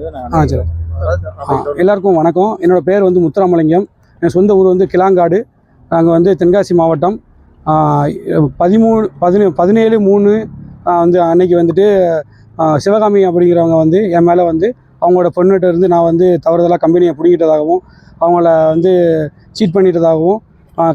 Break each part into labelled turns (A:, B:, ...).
A: சரி. எல்லாருக்கும் வணக்கம். என்னோட பேர் வந்து முத்துராமலிங்கம். என் சொந்த ஊர் வந்து கிளாங்காடு. நாங்கள் வந்து தென்காசி மாவட்டம். 17/3 வந்து அன்னைக்கு வந்துட்டு சிவகாமி அப்படிங்கிறவங்க வந்து என் மேலே வந்து அவங்களோட பொண்ணுகிட்ட இருந்து நான் வந்து தவறுதலாக கம்பெனியை பிடிக்கிட்டதாகவும் அவங்கள வந்து சீட் பண்ணிட்டதாகவும்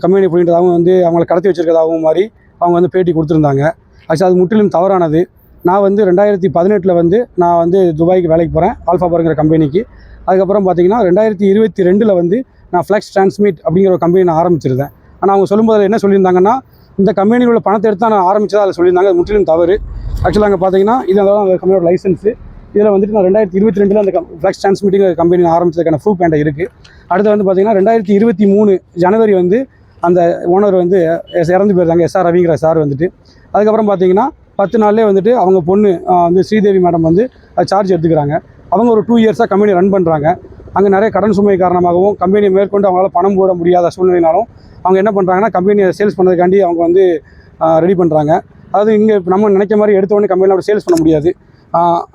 A: கம்பெனியை பிடிக்கிட்டதாகவும் வந்து அவங்கள கடத்தி வச்சுருக்கதாகவும் மாதிரி அவங்க வந்து பேட்டி கொடுத்துருந்தாங்க. ஆக்சுவலாக அது முற்றிலும் தவறானது. நான் வந்து 2018 வந்து நான் வந்து துபாய்க்கு வேலைக்கு போகிறேன், ஆல்ஃபாபர்ங்கிற கம்பெனிக்கு. அதுக்கப்புறம் பார்த்தீங்கன்னா 2022 வந்து நான் ஃப்ளெக்ஸ் டிரான்ஸ்மிட் அப்படிங்கிற ஒரு கம்பெனி நான் ஆரம்பிச்சிருந்தேன். ஆனால் அவங்க சொல்லும்போது என்ன சொல்லியிருந்தாங்கன்னா, இந்த கம்பெனியில் உள்ள பணத்தை எடுத்து நான் ஆரம்பித்ததாக அதில் சொல்லியிருந்தாங்க. அது முற்றிலும் தவறு. ஆக்சுவலாக அங்கே பார்த்தீங்கன்னா இதெல்லாம் அந்த கம்பெனியோட லைசன்ஸு. இதில் வந்துட்டு நான் 2022 அந்த ஃப்ளெக்ஸ் டிரான்ஸ்மிட்டிங் கம்பெனி நான் ஆரம்பிச்சதுக்கான ப்ரூஃப் என்கிட்ட இருக்குது. அடுத்து வந்து பார்த்தீங்கன்னா 2023 ஜனவரி வந்து அந்த ஓனர் வந்து இறந்து போயிருந்தாங்க, எஸ்ஆர் ரவிங்கிற சார் வந்துட்டு. அதுக்கப்புறம் பார்த்தீங்கன்னா 10 நாள்லேயே வந்துட்டு அவங்க பொண்ணு வந்து ஸ்ரீதேவி மேடம் வந்து சார்ஜ் எடுத்துக்கிறாங்க. அவங்க ஒரு 2 இயர்ஸாக கம்பெனி ரன் பண்ணுறாங்க. அங்கே நிறைய கடன் சுமை காரணமாகவும் கம்பெனியை மேற்கொண்டு அவங்களால பணம் போட முடியாத சூழ்நிலைனாலும் அவங்க என்ன பண்ணுறாங்கன்னா, கம்பெனியை சேல்ஸ் பண்ணதுக்காண்டி அவங்க வந்து ரெடி பண்ணுறாங்க. அதாவது இங்கே நம்ம நினைக்க மாதிரி எடுத்தோடனே கம்பெனியில் அப்படி சேல்ஸ் பண்ண முடியாது.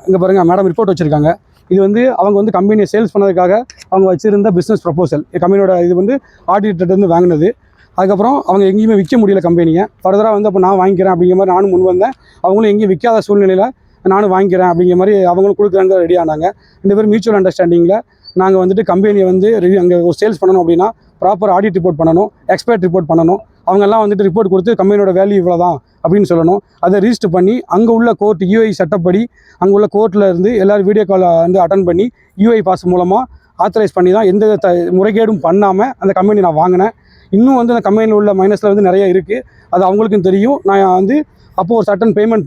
A: இங்கே பாருங்கள், மேடம் ரிப்போர்ட் வச்சுருக்காங்க. இது வந்து அவங்க வந்து கம்பெனியை சேல்ஸ் பண்ணதுக்காக அவங்க வச்சுருந்த பிஸ்னஸ் ப்ரொபோசல். கம்பெனியோட இது வந்து ஆடிட்டர்லேருந்து வாங்கினது. அதுக்கப்புறம் அவங்க எங்கேயுமே விற்க முடியல கம்பெனியை. ஃபர்தராக வந்து அப்போ நான் வாங்கிக்கிறேன் அப்படிங்கிற மாதிரி நானும் முன் வந்தேன். அவங்களும் எங்கேயும் விற்காத சூழ்நிலையில் நானும் வாங்கிக்கிறேன் அப்படிங்கிற மாதிரி அவங்களும் கொடுக்குறாங்க, ரெடி ஆனாங்க. 2 பேரும் மியூச்சுவல் அண்டர்ஸ்டாண்டிங்கில் நாங்கள் வந்துட்டு கம்பெனியை வந்து அங்கே சேல்ஸ் பண்ணணும் அப்படின்னா ப்ராப்பர் ஆடிட் ரிப்போர்ட் பண்ணணும், எக்ஸ்பர்ட் ரிப்போர்ட் பண்ணணும். அவங்கெல்லாம் வந்துட்டு ரிப்போர்ட் கொடுத்து கம்பெனியோட வேல்யூ இவ்வளோ தான் அப்படின்னு சொல்லணும். அதை ரிஜிஸ்டர் பண்ணி அங்கே உள்ள கோர்ட் யூஐ சட்டப்படி அங்கே உள்ள கோர்ட்டில் இருந்து எல்லோரும் வீடியோ காலை வந்து அட்டன் பண்ணி யூஐ பாஸ் மூலமாக ஆத்தரைஸ் பண்ணி தான் எந்த முறைகேடும் பண்ணாமல் அந்த கம்பெனி நான் வாங்கினேன். இன்னும் வந்து அந்த கம்பெனியில் உள்ள மைனஸில் வந்து நிறைய இருக்குது. அது அவங்களுக்கும் தெரியும். நான் வந்து அப்போது ஒரு சட்டன் பேமெண்ட்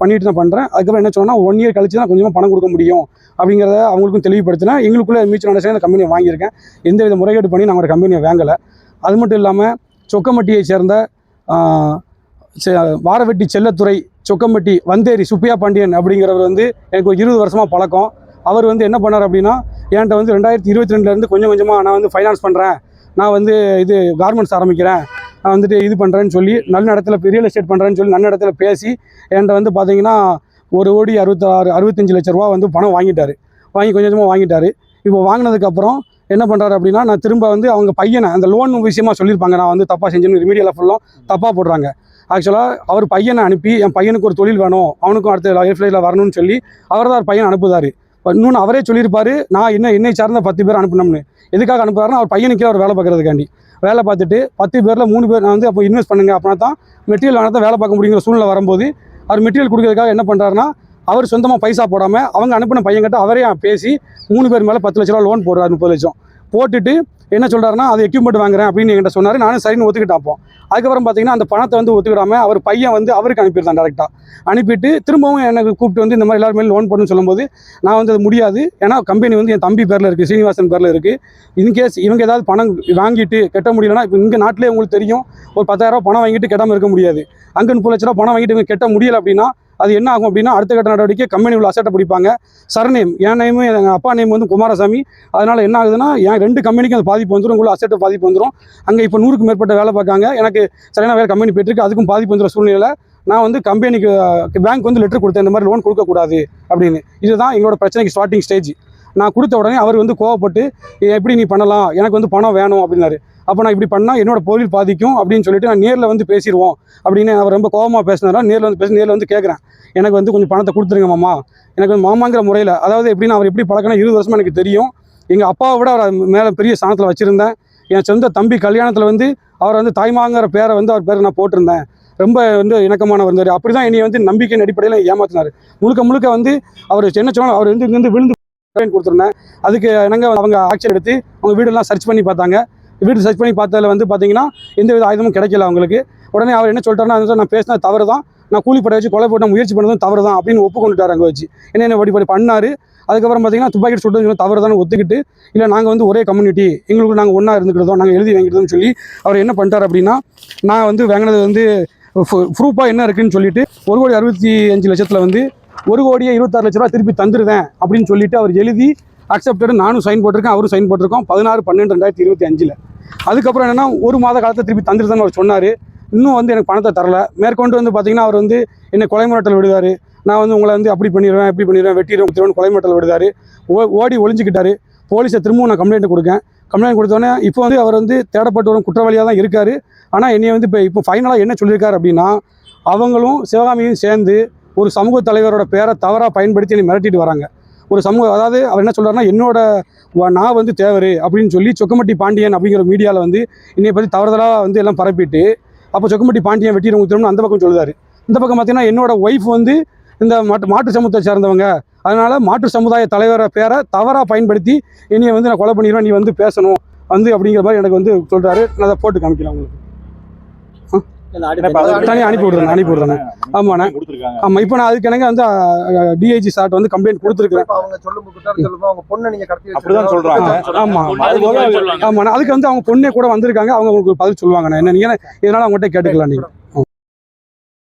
A: பண்ணிட்டு தான் பண்ணுறேன். அதுக்கப்புறம் என்ன சொன்னால் 1 இயர் கழிச்சு தான் கொஞ்சமாக பணம் கொடுக்க முடியும் அப்படிங்கிறத அவங்களுக்கும் தெளிவுபடுத்தினேன். எங்களுக்குள்ளே மியூச்சுவல் அண்டர்ஸ்டாண்டிங் அந்த கம்பெனியை வாங்கியிருக்கேன். எந்த வித முறைகேடு பண்ணி நாங்கள் ஒரு கம்பெனியை வாங்கலை. அது மட்டும் இல்லாமல் சொக்கம்பட்டியை சேர்ந்த வாரவெட்டி செல்லத்துறை, சொக்கம்பட்டி வந்தேரி சுப்பியா பாண்டியன் அப்படிங்கிறவர் வந்து எனக்கு ஒரு 20 வருஷமாக பழக்கம். அவர் வந்து என்ன பண்ணார் அப்படின்னா, என்கிட்ட வந்து 2022 கொஞ்சம் கொஞ்சமாக நான் வந்து ஃபைனான்ஸ் பண்ணுறேன், நான் வந்து இது கார்மெண்ட்ஸ் ஆரம்பிக்கிறேன், நான் வந்துட்டு இது பண்ணுறேன்னு சொல்லி நல்ல இடத்துல ரியல் எஸ்டேட் பண்ணுறேன்னு சொல்லி நல்ல இடத்துல பேசி என்கிட்ட வந்து பார்த்தீங்கன்னா 1,65 லட்ச ரூபா வந்து பணம் வாங்கிட்டார். கொஞ்சம் கொஞ்சமாக வாங்கிட்டார். இப்போ வாங்கினதுக்கப்புறம் என்ன பண்ணுறாரு அப்படின்னா, நான் திரும்ப வந்து அவங்க பையனை அந்த லோன் விஷயமாக சொல்லியிருப்பாங்க, நான் வந்து தப்பாக செஞ்சேன்னு ரிமீடியலாக ஃபுல்லாக தப்பாக போடுறாங்க. ஆக்சுவலாக அவர் பையனை அனுப்பி என் பையனுக்கு ஒரு தொழில் வேணும், அவனுக்கும் அடுத்த லைஃப்ல வரணும்னு சொல்லி அவர் தான் பையனை அனுப்புதார். இன்னொன்று அவரே சொல்லியிருப்பார், நான் என்னை சார்ந்த 10 பேர் அனுப்பினோம்னு. எதுக்காக அனுப்புறாருன்னா, அவர் பையனுக்கே அவர் வேலை பார்க்குறதுக்காண்டி. வேலை பார்த்துட்டு 10 பேரில் 3 பேர் நான் வந்து அப்போ இன்வெஸ்ட் பண்ணுங்க, அப்படின்னா தான் மெட்டீரியல் ஆனால் தான் வேலை பார்க்க முடியுங்கிற சூழ்நிலை வரும்போது அவர் மெட்டீரியல் கொடுக்கறதுக்காக என்ன பண்ணுறாருன்னா, அவர் சொந்தமாக பைசா போடாமல் அவங்க அனுப்பின பையன்கிட்ட அவரே பேசி 3 பேர் மேலே 10 லட்ச ரூபா லோன் போடுறாரு. 30 லட்சம் போட்டுட்டு என்ன சொல்கிறாருன்னா, அது எக்யூப்மெண்ட் வாங்குறேன் அப்படின்னு என்கிட்ட சொன்னார். நானும் சரின்னு ஒத்துக்கிட்டாப்போம். அதுக்கப்புறம் பார்த்தீங்கன்னா அந்த பணத்தை வந்து ஒத்துக்கிடாமல் அவர் பையன் வந்து அவருக்கு அனுப்பியிருந்தான். டேரெக்டாக அனுப்பிட்டு திரும்பவும் எனக்கு கூப்பிட்டு வந்து இந்த மாதிரி எல்லாருமே லோன் போடணும்னு சொல்லும்போது நான் வந்து அது முடியாது, ஏன்னா கம்பெனி வந்து என் தம்பி பேரில் இருக்குது, சீனிவாசன் பேரில் இருக்குது. இன்கேஸ் இவங்க ஏதாவது பணம் வாங்கிட்டு கட்ட முடியலன்னா, இப்போ இங்கே நாட்டிலே உங்களுக்கு தெரியும், ஒரு 10,000 ரூபா பணம் வாங்கிட்டு கெட்டாமல் இருக்க முடியாது. அங்கே 30 லட்ச ரூபா பணம் வாங்கிட்டு இவங்க கெட்ட முடியலை அப்படின்னா அது என்ன ஆகும் அப்படின்னா, அடுத்த கட்ட நடவடிக்கை கம்பெனி உள்ள அசட்டை பிடிப்பாங்க. சர்நேம், என் நேமும் எங்கள் அப்பா நேம் வந்து குமாரசாமி. அதனால் என்ன ஆகுதுன்னா, என் 2 கம்பெனிக்கும் அது பாதிப்பு வந்துடும், உள்ள அசட்டை பாதிப்பு வந்துடும். அங்கே இப்போ 100க்கு மேற்பட்ட வேலை பார்க்காங்க, எனக்கு சரியான வேலை கம்பெனி போயிட்டுருக்கு, அதுக்கும் பாதிப்பு வந்துடும் சூழ்நிலையில் நான் வந்து கம்பெனிக்கு பேங்க் வந்து லெட்டர் கொடுத்தேன், இந்த மாதிரி லோன் கொடுக்கக்கூடாது அப்படின்னு. இதுதான் எங்களோட பிரச்சனைக்கு ஸ்டார்டிங் ஸ்டேஜ். நான் கொடுத்த உடனே அவர் வந்து கோவப்பட்டு, எப்படி நீ பண்ணலாம், எனக்கு வந்து பணம் வேணும் அப்படின்னாரு. அப்போ நான் இப்படி பண்ணால் என்னோட பொருள் பாதிக்கும் அப்படின்னு சொல்லிட்டு நான் நேரில் வந்து பேசிடுவோம் அப்படின்னு அவர் ரொம்ப கோவமாக பேசினாரா. நேரில் வந்து கேட்குறேன், எனக்கு வந்து கொஞ்சம் பணத்தை கொடுத்துருங்க மாமா. எனக்கு வந்து மாமாங்கிற முறையில், அதாவது எப்படின்னா அவர் எப்படி பழக்கணும் 20 வருஷமாக எனக்கு தெரியும். எங்கள் அப்பாவை விட அவர் மேலே பெரிய ஸ்தானத்தில் வச்சுருந்தேன். என் சொந்த தம்பி கல்யாணத்தில் வந்து அவர் வந்து தாய்மாங்கிற பேரை வந்து அவர் பேரை நான் போட்டிருந்தேன். ரொம்ப வந்து இணக்கமானவர் இருந்தார். அப்படி தான் என்னை வந்து நம்பிக்கையின் அடிப்படையில் ஏமாற்றினார். முழுக்க வந்து அவர் என்ன சொன்னாலும் அவர் வந்து இங்கேருந்து விழுந்து கொடுத்துருந்தேன். அதுக்கு என்னங்க அவங்க ஆக்ஷன் எடுத்து அவங்க வீடெல்லாம் சர்ச் பண்ணி பார்த்தாங்க. வீடு சர்ச் பண்ணி பார்த்ததில் வந்து பார்த்தீங்கன்னா எந்த வித ஆயுதமும் கிடைக்கல அவங்களுக்கு. உடனே அவர் என்ன சொல்லிட்டாருன்னா, நான் பேசினது தவறு தான், நான் கூலிப்படை வச்சு கொலை போட்ட முயற்சி பண்ணதும் தவறு தான் அப்படின்னு ஒப்புக்கொண்டுட்டார். அங்கே வச்சு என்ன வடி பண்ணார். அதுக்கப்புறம் பார்த்தீங்கன்னா துப்பாக்கி சுட்டு தவறு தானே ஒத்துக்கிட்டு, இல்லை நாங்கள் வந்து ஒரே கம்யூனிட்டி, எங்களுக்கு நாங்கள் ஒன்றா இருந்துக்கிட்டோம், நாங்கள் எழுதி வாங்கிட்டோம்னு சொல்லி அவர் என்ன பண்ணிட்டார் அப்படின்னா, நான் வந்து வாங்கினது வந்து ப்ரூஃபாக என்ன இருக்குதுன்னு சொல்லிட்டு 1,65 லட்சத்தில் வந்து 1,26 லட்ச ரூபா திருப்பி தந்துருவேன் அப்படின்னு சொல்லிட்டு அவர் எழுதி அக்செப்டடு. நானும் சைன் போட்டிருக்கேன், அவரும் சைன் போட்டிருக்கோம் 16/12/2025. அதுக்கப்புறம் என்னென்னா 1 மாத காலத்தை திருப்பி தந்துருதான்னு அவர் சொன்னார். இன்னும் வந்து எனக்கு பணத்தை தரல. மேற்கொண்டு வந்து பார்த்திங்கன்னா அவர் வந்து என்னை கொலை மிரட்டல் விடுவார். நான் வந்து உங்களை வந்து அப்படி பண்ணிடுவேன் இப்படி பண்ணிடுவேன் வெட்டிடுவேன் கொலை மிரட்டல் விடுதாரு. ஓடி ஒளிஞ்சிக்கிட்டாரு. போலீஸை திரும்பவும் நான் கம்ப்ளைண்ட் கொடுக்கேன். கம்ப்ளைண்ட் கொடுத்தோன்னே இப்போ வந்து அவர் வந்து தேடப்பட்டு வரும் குற்றவாளியாக தான் இருக்கார். ஆனால் என்னைய வந்து இப்போ ஃபைனலாக என்ன சொல்லியிருக்காரு அப்படின்னா, அவங்களும் சிவகாமியும் சேர்ந்து ஒரு சமூக தலைவரோட பேரை தவறாக பயன்படுத்தி என்னை மிரட்டிட்டு வராங்க. ஒரு சமூக அதாவது அவர் என்ன சொல்கிறாருன்னா, நான் வந்து தேவர் அப்படின்னு சொல்லி சொக்கம்பட்டி பாண்டியன் அப்படிங்கிற மீடியாவில் வந்து என்னை பற்றி தவறுதலாக வந்து எல்லாம் பரப்பிட்டு, அப்போ சொக்கம்பட்டி பாண்டியன் வெட்டிடுவோம் உத்திரம்னு அந்த பக்கம் சொல்லுதாரு. இந்த பக்கம் பார்த்தீங்கன்னா என்னோட ஒய்ஃப் வந்து இந்த மாற்று சமூகத்தை சேர்ந்தவங்க, அதனால் மாற்று சமுதாய தலைவரை பேரை தவறாக பயன்படுத்தி என்னையை வந்து நான் கொலை பண்ணிடுவேன், நீ வந்து பேசணும் வந்து அப்படிங்கிற மாதிரி எனக்கு வந்து சொல்கிறாரு. நான் அதை போட்டு காமிக்கிறேன் உங்களுக்கு. தனியாக அனுப்பி விடுறேன். ஆமாண்ணே. ஆமாம், இப்போ நான் அதுக்கு எனக்கு வந்து டிஐஜி சார்ட் வந்து கம்ப்ளைண்ட் கொடுத்துருக்கேன். ஆமாம் ஆமாண்ணா, அதுக்கு வந்து அவங்க பொண்ணே கூட வந்திருக்காங்க. அவங்க உங்களுக்கு பதில் சொல்லுவாங்கண்ணா. என்ன நீங்கள் இதனால் அவங்ககிட்ட கேட்டுக்கலாம் நீங்கள்.